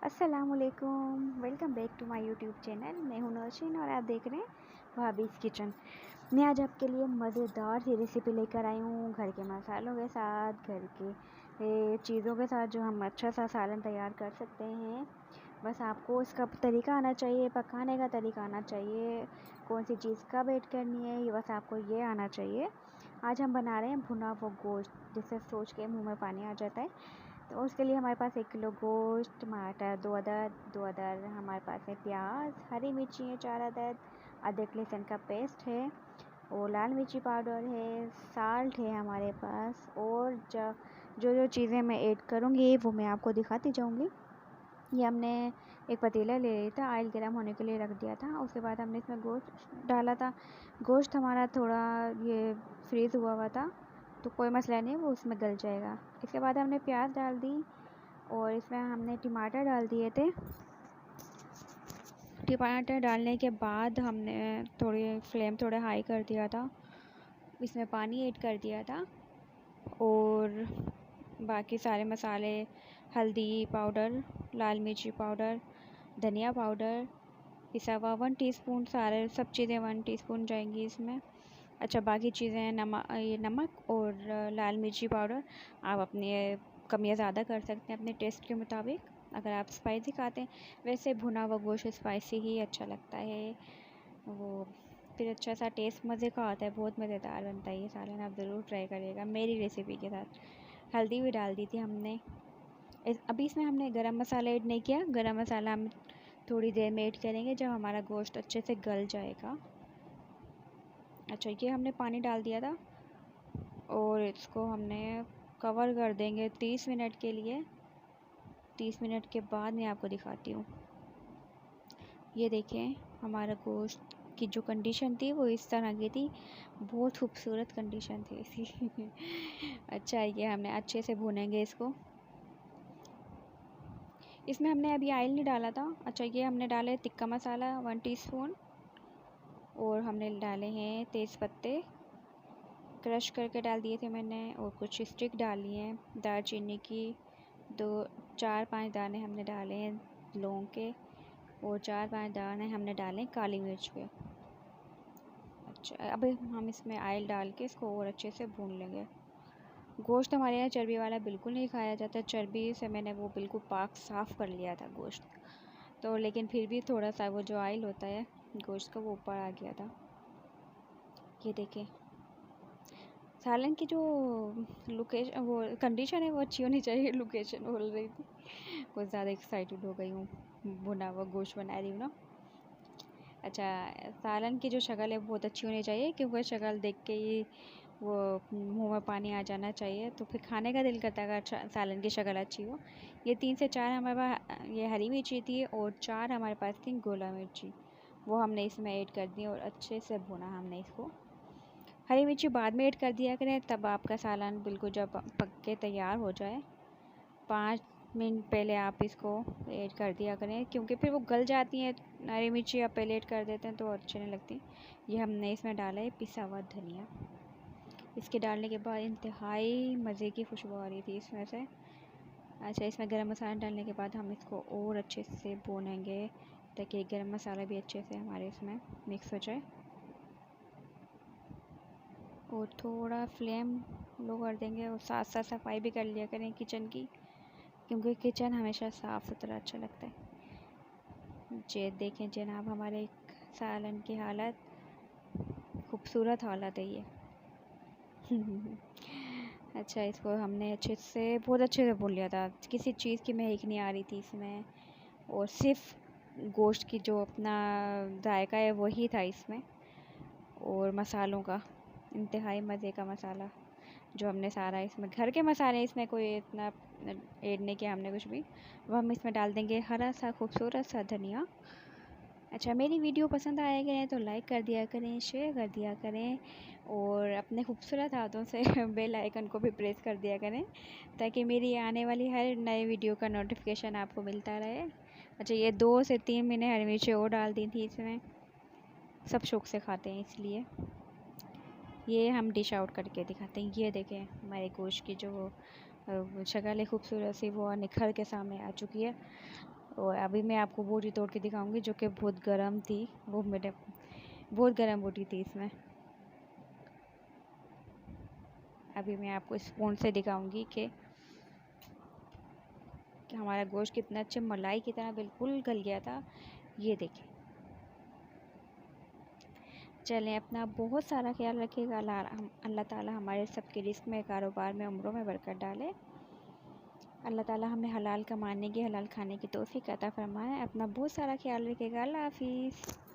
अस्सलामुअलैकुम, welcome back to my YouTube channel. मैं हूं नौशीन और आप देख रहे हैं भाभीज़ किचन। मैं आज आपके लिए मज़ेदार सी रेसिपी लेकर आई हूँ, घर के मसालों के साथ, घर के चीज़ों के साथ, जो हम अच्छा सा सालन तैयार कर सकते हैं। बस आपको इसका तरीका आना चाहिए, पकाने का तरीका आना चाहिए, कौन सी चीज़ कब ऐड करनी है, ये बस आपको ये आना चाहिए। आज हम बना रहे हैं भुना हुआ गोश्त, जिससे सोच के मुँह में पानी आ जाता है। तो उसके लिए हमारे पास 1 किलो गोश्त, टमाटर 2 अदद हमारे पास है, प्याज, हरी मिर्ची है 4 अदद, अदरक लहसुन का पेस्ट है, और लाल मिर्ची पाउडर है, साल्ट है हमारे पास। और जो चीज़ें मैं ऐड करूँगी वो मैं आपको दिखाती जाऊँगी। ये हमने एक पतीला ले लिया था, ऑयल गर्म होने के लिए रख दिया था। उसके बाद हमने इसमें गोश्त डाला था। गोश्त हमारा थोड़ा ये फ्रीज़ हुआ हुआ था, तो कोई मसला नहीं, वो उसमें गल जाएगा। इसके बाद हमने प्याज डाल दी और इसमें हमने टमाटर डाल दिए थे। टमाटर डालने के बाद हमने थोड़ी फ्लेम थोड़ा हाई कर दिया था, इसमें पानी ऐड कर दिया था, और बाकी सारे मसाले, हल्दी पाउडर, लाल मिर्ची पाउडर, धनिया पाउडर, पिसा हुआ 1 टीस्पून, सारे सब चीज़ें 1 टीस्पून जाएंगी इसमें। अच्छा, बाकी चीज़ें नमक और लाल मिर्ची पाउडर आप अपने कमियाँ ज़्यादा कर सकते हैं अपने टेस्ट के मुताबिक, अगर आप स्पाइसी खाते हैं। वैसे भुना हुआ गोश्त स्पाइसी ही अच्छा लगता है, वो फिर अच्छा सा टेस्ट मज़े का आता है, बहुत मज़ेदार बनता है ये सालन। आप ज़रूर ट्राई करिएगा मेरी रेसिपी के साथ। हल्दी भी डाल दी थी हमने। अभी इसमें हमने गरम मसाला ऐड नहीं किया, गरम मसाला हम थोड़ी देर में ऐड करेंगे जब हमारा गोश्त अच्छे से गल जाएगा। अच्छा, ये हमने पानी डाल दिया था और इसको हमने कवर कर देंगे 30 मिनट के लिए। 30 मिनट के बाद मैं आपको दिखाती हूँ। ये देखें, हमारा गोश्त की जो कंडीशन थी वो इस तरह की थी, बहुत खूबसूरत कंडीशन थी इसकी। अच्छा, ये हमने अच्छे से भूनेंगे इसको। इसमें हमने अभी ऑयल नहीं डाला था। अच्छा, ये हमने डाले टिक्का मसाला 1 टीस्पून, और हमने डाले हैं तेज़पत्ते, क्रश करके डाल दिए थे मैंने, और कुछ स्टिक डाली हैं दालचीनी की, 4-5 दाने हमने डाले हैं लौंग के, और 4-5 दाने हमने डाले हैं काली मिर्च के। अच्छा, अब हम इसमें ऑयल डाल के इसको और अच्छे से भून लेंगे। गोश्त हमारे यहाँ चर्बी वाला बिल्कुल नहीं खाया जाता, चर्बी से मैंने वो बिल्कुल पाक साफ़ कर लिया था गोश्त, तो लेकिन फिर भी थोड़ा सा वो जो ऑयल होता है गोश्त का वो ऊपर आ गया था। ये देखें, सालन की जो लोकेशन, वो कंडीशन है वो अच्छी होनी चाहिए। लोकेशन बोल रही थी, कुछ ज़्यादा एक्साइटेड हो गई हूँ, भुना हुआ गोश्त बना रही हूँ ना। अच्छा, सालन की जो शक्ल है बहुत अच्छी होनी चाहिए, क्योंकि शक्ल देख के ही वो मुंह में पानी आ जाना चाहिए, तो फिर खाने का दिल करता है अगर सालन की शक्ल अच्छी हो। ये 3 से 4 हमारे पास ये हरी मिर्ची थी, और 4 हमारे पास थी गोला मिर्ची, वो हमने इसमें ऐड कर दी और अच्छे से भुना हमने इसको। हरी मिर्ची बाद में ऐड कर दिया करें, तब आपका सालन बिल्कुल जब पक के तैयार हो जाए 5 मिनट पहले आप इसको ऐड कर दिया करें, क्योंकि फिर वो गल जाती हैं। हरी मिर्ची आप पहले ऐड कर देते हैं तो अच्छी नहीं लगती। ये हमने इसमें डाला है पिसा हुआ धनिया। इसके डालने के बाद इंतहाई मज़े की खुशबू आ रही थी इसमें से। अच्छा, इसमें गरम मसाला डालने के बाद हम इसको और अच्छे से भूनेंगे, ताकि गरम मसाला भी अच्छे से हमारे इसमें मिक्स हो जाए। और थोड़ा फ्लेम लो कर देंगे, और साथ साथ सफाई भी कर लिया करें किचन की, क्योंकि किचन हमेशा साफ़ सुथरा अच्छा लगता है। जे देखें जनाब, हमारे सालन की हालत, खूबसूरत हालत है ये। अच्छा, इसको हमने बहुत अच्छे से भून लिया था, किसी चीज़ की महक नहीं आ रही थी इसमें, और सिर्फ गोश्त की जो अपना जायका है वही था इसमें, और मसालों का इंतहाई मज़े का मसाला जो हमने सारा इसमें, घर के मसाले, इसमें कोई इतना ऐड नहीं किया हमने कुछ भी। अब हम इसमें डाल देंगे हरा सा खूबसूरत सा धनिया। अच्छा, मेरी वीडियो पसंद आया करें तो लाइक कर दिया करें, शेयर कर दिया करें, और अपने खूबसूरत हाथों से बेल आइकन को भी प्रेस कर दिया करें, ताकि मेरी आने वाली हर नए वीडियो का नोटिफिकेशन आपको मिलता रहे। अच्छा, ये 2 से 3 मैंने हरी मिर्ची और डाल दी थी इसमें, सब शौक से खाते हैं इसलिए। ये हम डिश आउट करके दिखाते हैं। ये देखें, हमारे गोश्त की जो शक्ल है खूबसूरत सी, वो निखर के सामने आ चुकी है। और अभी मैं आपको बोटी तोड़ के दिखाऊंगी जो कि बहुत गर्म थी। वो मेरे बहुत गर्म बोटी थी इसमें। अभी मैं आपको स्पून से दिखाऊंगी कि हमारा गोश्त कितना अच्छे मलाई की तरह बिल्कुल गल गया था। ये देखें। चलें, अपना बहुत सारा ख्याल रखिएगा। अल्लाह ताला हमारे सबके रिस्क में, कारोबार में, उम्रों में बरकत डाले। अल्लाह ताला हमें हलाल कमाने की, हलाल खाने की तौफीक अता फरमाए। अपना बहुत सारा ख्याल रखिएगा। अल्लाह हाफिज़।